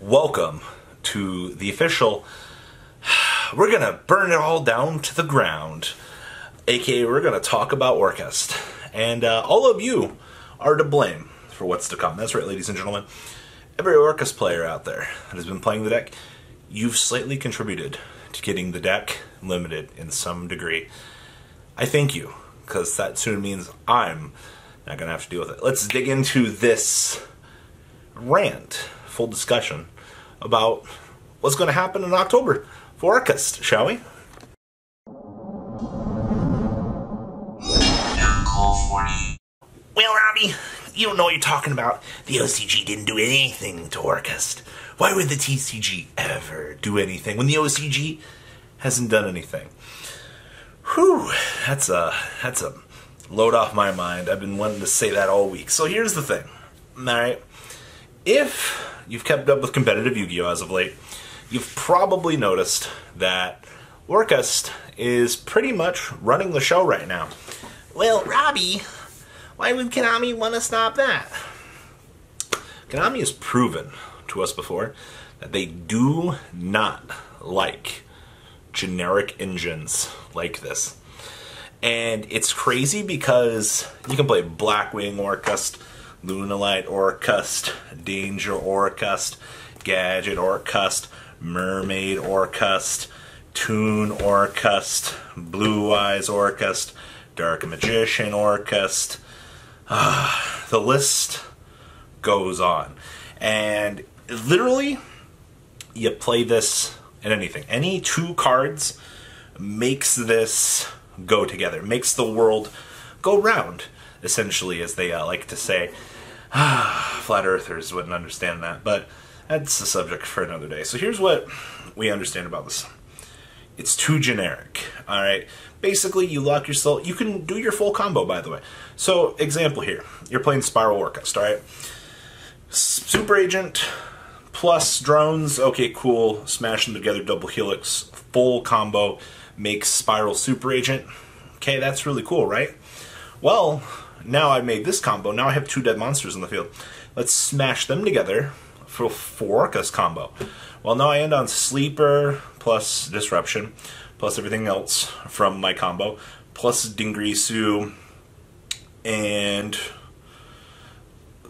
Welcome to the official, we're gonna burn it all down to the ground, aka we're gonna talk about Orcust. And all of you are to blame for what's to come. That's right, ladies and gentlemen. Every Orcust player out there that has been playing the deck, you've slightly contributed to getting the deck limited in some degree. I thank you, because that soon means I'm not gonna have to deal with it. Let's dig into this rant, full discussion about what's going to happen in October for Orcust, shall we? Well, Robbie, you don't know what you're talking about. The OCG didn't do anything to Orcust. Why would the TCG ever do anything when the OCG hasn't done anything? Whew, that's a load off my mind. I've been wanting to say that all week. So here's the thing, alright? If you've kept up with competitive Yu-Gi-Oh! As of late, you've probably noticed that Orcust is pretty much running the show right now. Well, Robbie, why would Konami want to stop that? Konami has proven to us before that they do not like generic engines like this. And it's crazy because you can play Blackwing Orcust, Lunalight Orcust, Danger Orcust, Gadget Orcust, Mermaid Orcust, Toon Orcust, Blue Eyes Orcust, Dark Magician Orcust. The list goes on. And literally, you play this in anything. Any two cards makes this go together, makes the world go round, essentially, as they like to say. Flat earthers wouldn't understand that, but that's a subject for another day. So here's what we understand about this. It's too generic, alright? Basically, you lock yourself, you can do your full combo, by the way. So, example here, you're playing Spiral Orcust, alright? Super Agent plus drones, okay, cool, smash them together, double helix, full combo, makes Spiral Super Agent. Okay, that's really cool, right? Well, now I've made this combo, now I have two dead monsters in the field. Let's smash them together for Orcust combo. Well, now I end on Sleeper plus Disruption, plus everything else from my combo, plus Dingrisu and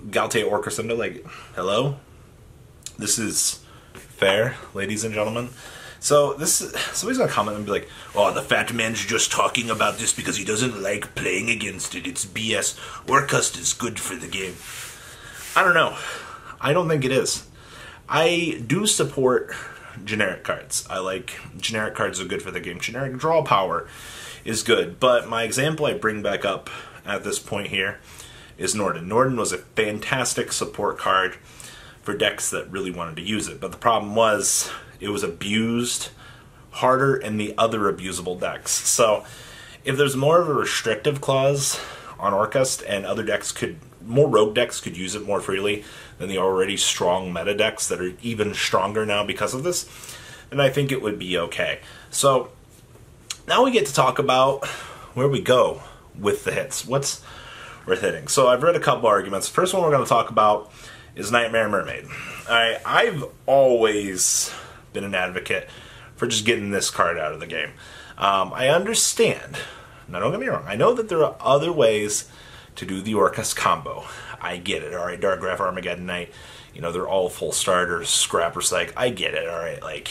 Galte Orcust. Like, hello? This is fair, ladies and gentlemen. So this is, somebody's gonna comment and be like, "Oh, the fat man's just talking about this because he doesn't like playing against it. It's BS. Orcust is good for the game." I don't know. I don't think it is. I do support generic cards. I like generic cards are good for the game. Generic draw power is good. But my example I bring back up at this point here is Norden. Norden was a fantastic support card for decks that really wanted to use it. But the problem was, it was abused harder in the other abusable decks. So if there's more of a restrictive clause on Orcust and other decks could, more rogue decks could use it more freely than the already strong meta decks that are even stronger now because of this, then I think it would be okay. So now we get to talk about where we go with the hits. What's worth hitting? So I've read a couple arguments. The first one we're going to talk about is Nightmare Mermaid. I've always been an advocate for just getting this card out of the game. I understand. Now, don't get me wrong. I know that there are other ways to do the Orcust combo. I get it. All right, Dark Graph, Armageddon Knight. You know, they're all full starters. Scrapper Psych. I get it. All right, like,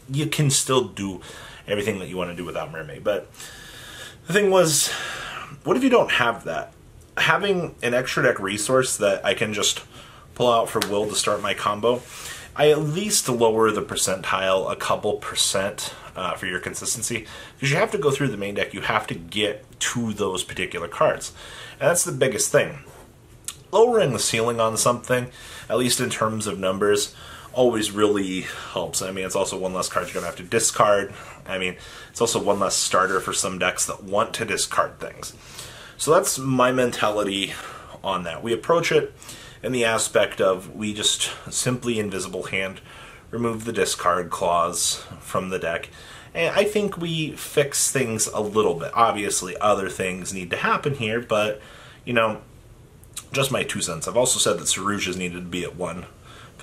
you can still do everything that you want to do without Mermaid. But the thing was, what if you don't have that? Having an extra deck resource that I can just pull out for Will to start my combo, I at least lower the percentile a couple percent for your consistency, because you have to go through the main deck, you have to get to those particular cards. And that's the biggest thing. Lowering the ceiling on something, at least in terms of numbers, always really helps. I mean, it's also one less card you're going to have to discard. I mean, it's also one less starter for some decks that want to discard things. So that's my mentality on that. We approach it in the aspect of, we just simply invisible hand, remove the discard clause from the deck, and I think we fix things a little bit. Obviously, other things need to happen here, but, you know, just my 2 cents. I've also said that Sarujas needed to be at 1,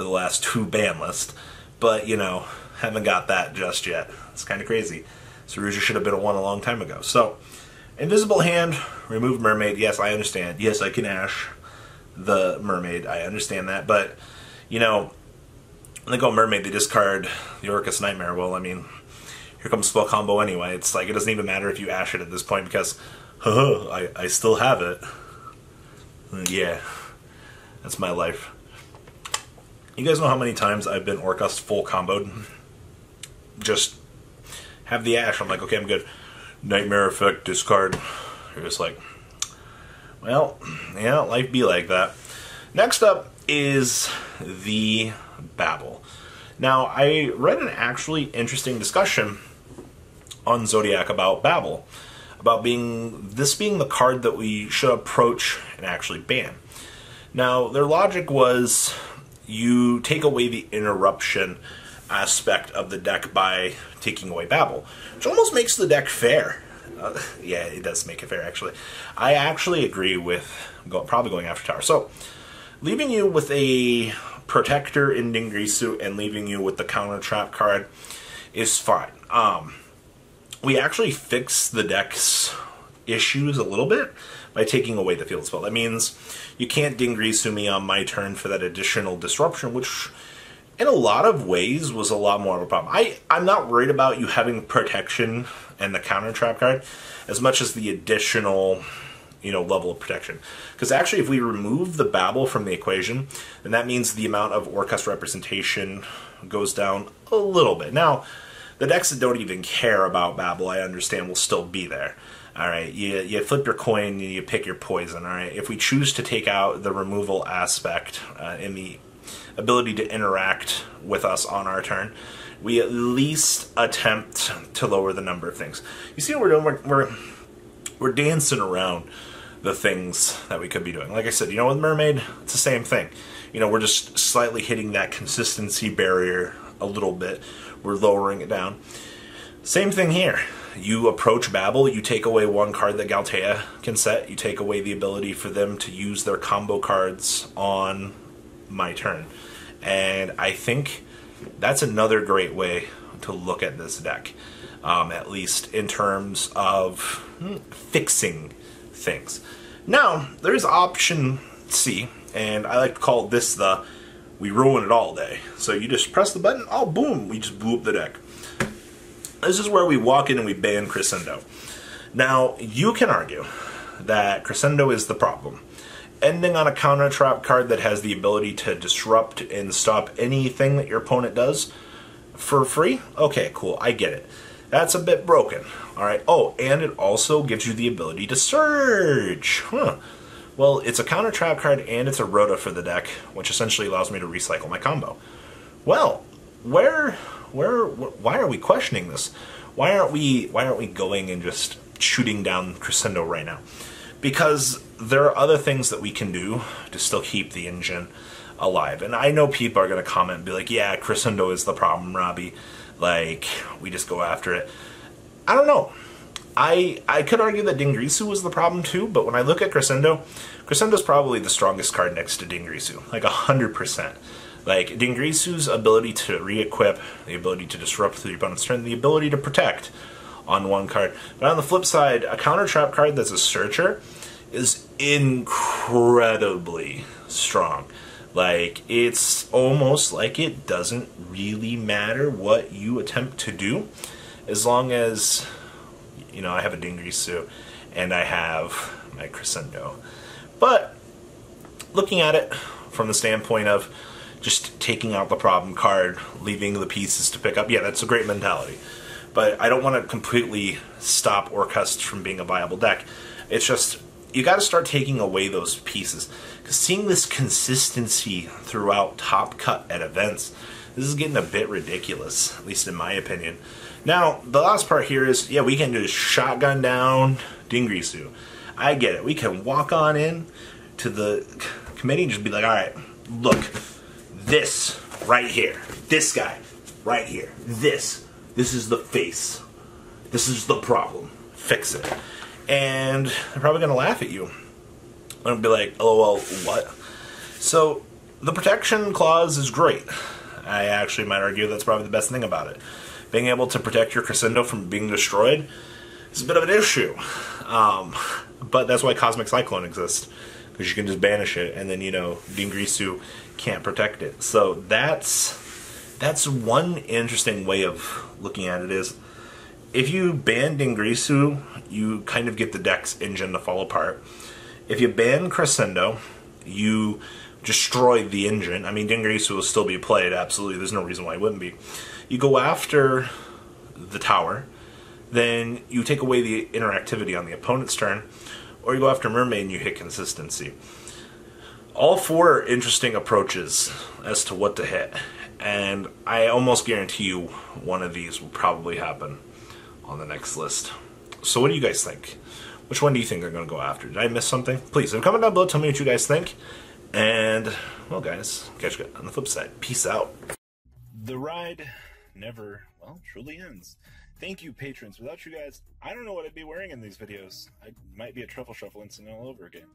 for the last 2 ban lists, but, you know, haven't got that just yet. It's kind of crazy. Saruja should have been a 1 a long time ago. So, Invisible Hand, remove Mermaid. Yes, I understand. Yes, I can Ash the Mermaid. I understand that. But, you know, when they go Mermaid, they discard the Orcust Nightmare. Well, I mean, here comes spell combo anyway. It's like, it doesn't even matter if you Ash it at this point because, I still have it. Yeah, that's my life. You guys know how many times I've been Orcust full comboed? Just have the Ash. I'm like, okay, I'm good. Nightmare effect, discard. You're just like, well, yeah, life be like that. Next up is the Babel. Now, I read an actually interesting discussion on Zodiac about Babel, about this being the card that we should approach and actually ban. Now, their logic was you take away the interruption aspect of the deck by taking away Babel, which almost makes the deck fair. Yeah, it does make it fair, actually. I actually agree with probably going after Tower. So, leaving you with a Protector in Dingrisu and leaving you with the counter trap card is fine. We actually fix the deck's issues a little bit by taking away the field spell. That means you can't Dingrisu me on my turn for that additional disruption, which in a lot of ways was a lot more of a problem. I'm not worried about you having protection and the counter trap card as much as the additional, you know, level of protection. Because actually if we remove the Babel from the equation, then that means the amount of Orcust representation goes down a little bit. Now, the decks that don't even care about Babel, I understand, will still be there. Alright, you flip your coin, you pick your poison. Alright, if we choose to take out the removal aspect in the ability to interact with us on our turn, we at least attempt to lower the number of things. You see what we're doing? We're dancing around the things that we could be doing. Like I said, you know, with Mermaid, it's the same thing. You know, we're just slightly hitting that consistency barrier a little bit. We're lowering it down. Same thing here. You approach Babel, you take away 1 card that Galtea can set, you take away the ability for them to use their combo cards on my turn. And I think that's another great way to look at this deck, at least in terms of fixing things. Now, there's option C, and I like to call this the we ruin it all day. So you just press the button, oh boom, we just blew up the deck. This is where we walk in and we ban Crescendo. Now, you can argue that Crescendo is the problem. Ending on a counter trap card that has the ability to disrupt and stop anything that your opponent does for free? Okay, cool, I get it. That's a bit broken. Alright, oh, and it also gives you the ability to Surge. Huh. Well, it's a counter trap card and it's a Rhoda for the deck, which essentially allows me to recycle my combo. Well, why are we questioning this? Why aren't we going and just shooting down Crescendo right now? Because there are other things that we can do to still keep the engine alive. And I know people are going to comment and be like, yeah, Crescendo is the problem, Robbie. Like, we just go after it. I don't know. I could argue that Dingrisu was the problem too, but when I look at Crescendo, Crescendo's probably the strongest card next to Dingrisu. Like 100%. Like, Dingrisu's ability to re-equip, the ability to disrupt through your opponent's turn, the ability to protect on 1 card. But on the flip side, a counter trap card that's a Searcher is incredibly strong. Like, it's almost like it doesn't really matter what you attempt to do, as long as, you know, I have a Dingrisu and I have my Crescendo. But, looking at it from the standpoint of just taking out the problem card, leaving the pieces to pick up, yeah, that's a great mentality. But I don't want to completely stop Orcust from being a viable deck. It's just, you got to start taking away those pieces. Because seeing this consistency throughout Top Cut at events, this is getting a bit ridiculous, at least in my opinion. Now, the last part here is, yeah, we can just shotgun down Dingrisu. I get it. We can walk on in to the committee and just be like, alright, look, this right here, this guy right here, this is the face. This is the problem. Fix it. And they're probably going to laugh at you. And be like, LOL, what? So, The protection clause is great. I actually might argue that's probably the best thing about it. Being able to protect your crescendo from being destroyed is a bit of an issue. But that's why Cosmic Cyclone exists. Because you can just banish it, and then, Dingrisu can't protect it. So that's one interesting way of looking at it is, if you ban Dingrisu, you kind of get the deck's engine to fall apart. If you ban Crescendo, you destroy the engine. I mean, Dingrisu will still be played, absolutely. There's no reason why it wouldn't be. You go after the tower, then you take away the interactivity on the opponent's turn, or you go after Mermaid and you hit consistency. All four are interesting approaches as to what to hit, and I almost guarantee you one of these will probably happen on the next list. So what do you guys think? Which one do you think they're going to go after? Did I miss something? Please, comment down below, tell me what you guys think. And, well guys, catch you on the flip side. Peace out. The ride never, well, truly ends. Thank you, patrons. Without you guys, I don't know what I'd be wearing in these videos. I might be a truffle shuffle incident all over again.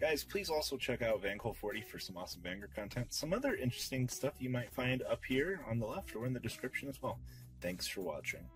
Guys, please also check out VanCole40 for some awesome Vanguard content. Some other interesting stuff you might find up here on the left or in the description as well. Thanks for watching.